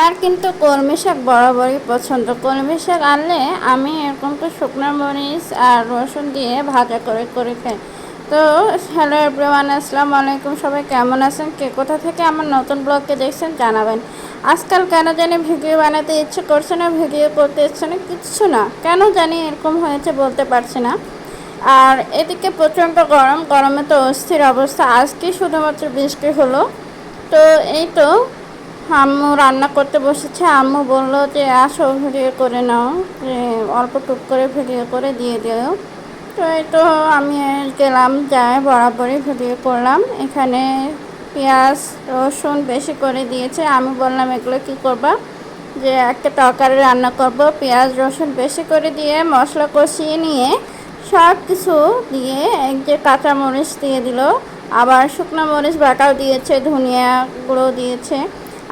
আর কিন্তু কলমি শাক বরাবরই পছন্দ। কলমি শাক আনলে আমি এরকম তো শুকনো মরিচ আর রসুন দিয়ে ভাজা করে করে খাই। তো হ্যালো এভরিওয়ান, আসসালামু আলাইকুম। সবাই কেমন আছেন? কে কোথা থেকে আমার নতুন ব্লগকে দেখছেন জানাবেন। আজকাল কেন জানি ভিডিও বানাতে ইচ্ছে করছে না, ভিডিও করতে ইচ্ছে না, কিচ্ছু না, কেন জানি এরকম হয়েছে বলতে পারছি না। আর এদিকে প্রচণ্ড গরম, গরমে তো অস্থির অবস্থা। আজকে শুধুমাত্র বৃষ্টি হলো। তো এই তো আম্মু রান্না করতে বসেছে। আম্মু বললো যে আসো ভিডিও করে নাও, যে অল্প টুক করে ভিডিও করে দিয়ে দিও। তো এই তো আমি গেলাম, যাই বরাবরই ভিডিও করলাম। এখানে পেঁয়াজ রসুন বেশি করে দিয়েছে। আমি বললাম এগুলো কি করবা, যে একটা তরকারি রান্না করব। পেঁয়াজ রসুন বেশি করে দিয়ে মশলা কষিয়ে নিয়ে সব কিছু দিয়ে এক যে কাঁচামরিচ দিয়ে দিল, আবার শুকনো মরিচ বাটাও দিয়েছে, ধনিয়া গুঁড়ো দিয়েছে।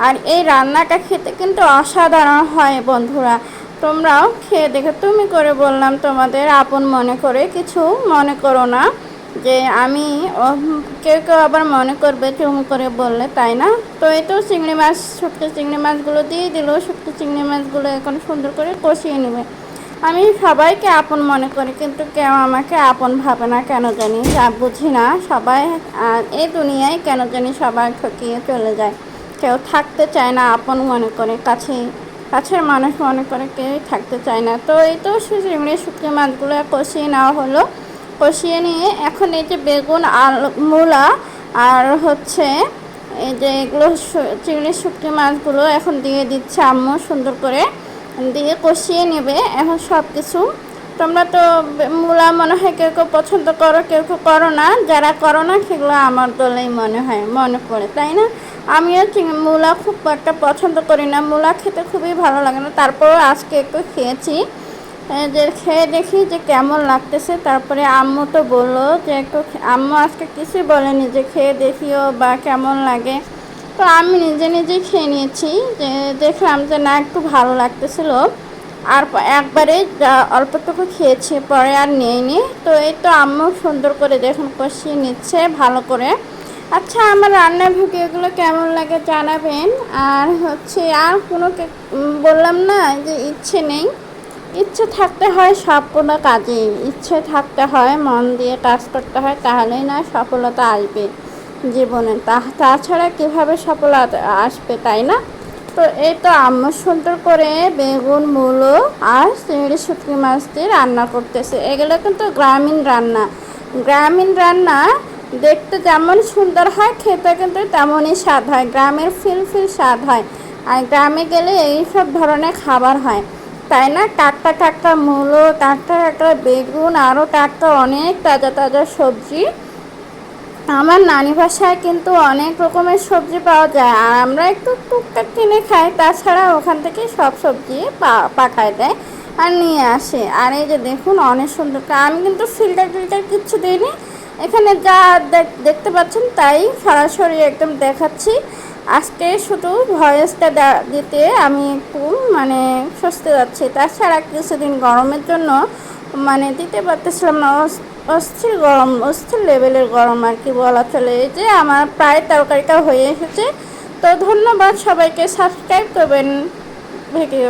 আর এই রান্নাটা খেতে কিন্তু অসাধারণ হয় বন্ধুরা, তোমরাও খেয়ে দেখো। তুমি করে বললাম তোমাদের আপন মনে করে, কিছু মনে করো না যে আমি কেউ কেউ আবার মনে করবে তুমি করে বললে, তাই না? তো এই তো চিংড়ি মাছ, শুকনো চিংড়ি মাছগুলো দিয়ে দিল। শুকনো চিংড়ি মাছগুলো এখন সুন্দর করে কষিয়ে নেবে। আমি সবাইকে আপন মনে করি, কিন্তু কেউ আমাকে আপন ভাবে না কেন জানি, যা বুঝি না। সবাই এই দুনিয়ায় কেন জানি সবাই ঠকিয়ে চলে যায়। কেউ থাকতে চায় না আপন মনে করে, কাছের মানুষ মনে করে কেউই থাকতে চায় না। তো এই তো চিংড়ি শুকনো মাছগুলো কষিয়ে নেওয়া হলো। কষিয়ে নিয়ে এখন এই যে বেগুন আলু মূলা আর হচ্ছে এই যে এগুলো চিংড়ি শুকনো মাছগুলো এখন দিয়ে দিচ্ছে আম্মু, সুন্দর করে দিয়ে কষিয়ে নেবে এখন সব কিছু। তোমরা তো মূলা মনে হয় কেউ কেউ পছন্দ করো, কেউ কেউ করো না। যারা করো না সেগুলো আমার দলেই মনে হয়, মনে পড়ে, তাই না? আমিও মূলা খুব একটা পছন্দ করি না, মূলা খেতে খুবই ভালো লাগে না। তারপরেও আজকে একটু খেয়েছি, যে খেয়ে দেখি যে কেমন লাগতেছে। তারপরে আম্মু তো বললো যে একটু, আম্মু আজকে কিছুই বলেনি যে খেয়ে দেখিও বা কেমন লাগে। তো আমি নিজে নিজেই খেয়ে নিয়েছি, যে দেখলাম যে না একটু ভালো লাগতেছিলো। আর একবারে অল্পটুকু খেয়েছি, পরে আর নিইনি। তো এই তো আম্মু সুন্দর করে দেখুন কষিয়ে নিচ্ছে ভালো করে। আচ্ছা, আমার রান্নার ভিডিওগুলো কেমন লাগে জানাবেন। আর হচ্ছে আর কোনো বললাম না যে ইচ্ছে নেই, ইচ্ছে থাকতে হয় সব কোনো কাজে, ইচ্ছে থাকতে হয়, মন দিয়ে কাজ করতে হয়, তাহলেই না সফলতা আসবে জীবনে। তাছাড়া কীভাবে সফলতা আসবে, তাই না? তো এই তো আম্মু সুন্দর করে বেগুন মূলো আর চিংড়ি শুটকি মাছ দিয়ে রান্না করতেছে। এগুলো কিন্তু গ্রামীণ রান্না। গ্রামীণ রান্না দেখতে যেমন সুন্দর হয়, খেতে কিন্তু তেমনই স্বাদ হয়, গ্রামের ফিল স্বাদ হয়। আর গ্রামে গেলে এইসব ধরনের খাবার হয়, তাই না? টাটকা টাটকা মূলো, টাটকা টাটকা বেগুন, আরও টাটকা অনেক তাজা তাজা সবজি। আমার নানি বাসায় কিন্তু অনেক রকমের সবজি পাওয়া যায়, আর আমরা একটু টুকটাক কিনে খাই। তাছাড়া ওখান থেকে সব সবজি পাঠায় দেয় আর নিয়ে আসে। আর এই যে দেখুন অনেক সুন্দর, আমি কিন্তু ফিল্টার কিচ্ছু দিইনি। এখানে যা দেখতে পাচ্ছেন তাই সরাসরি একদম দেখাচ্ছি। আজকে শুধু ভয়েসটা দিতে আমি একটু মানে স্বস্তি যাচ্ছি। তাছাড়া কিছুদিন গরমের জন্য মানে দিতে পারতেছিলাম না, অস্থির গরম, অস্থির লেভেলের গরম আর কি বলা চলে। এই যে আমার প্রায় তরকারিটা হয়ে এসেছে। তো ধন্যবাদ সবাইকে, সাবস্ক্রাইব করবেন ভিডিও।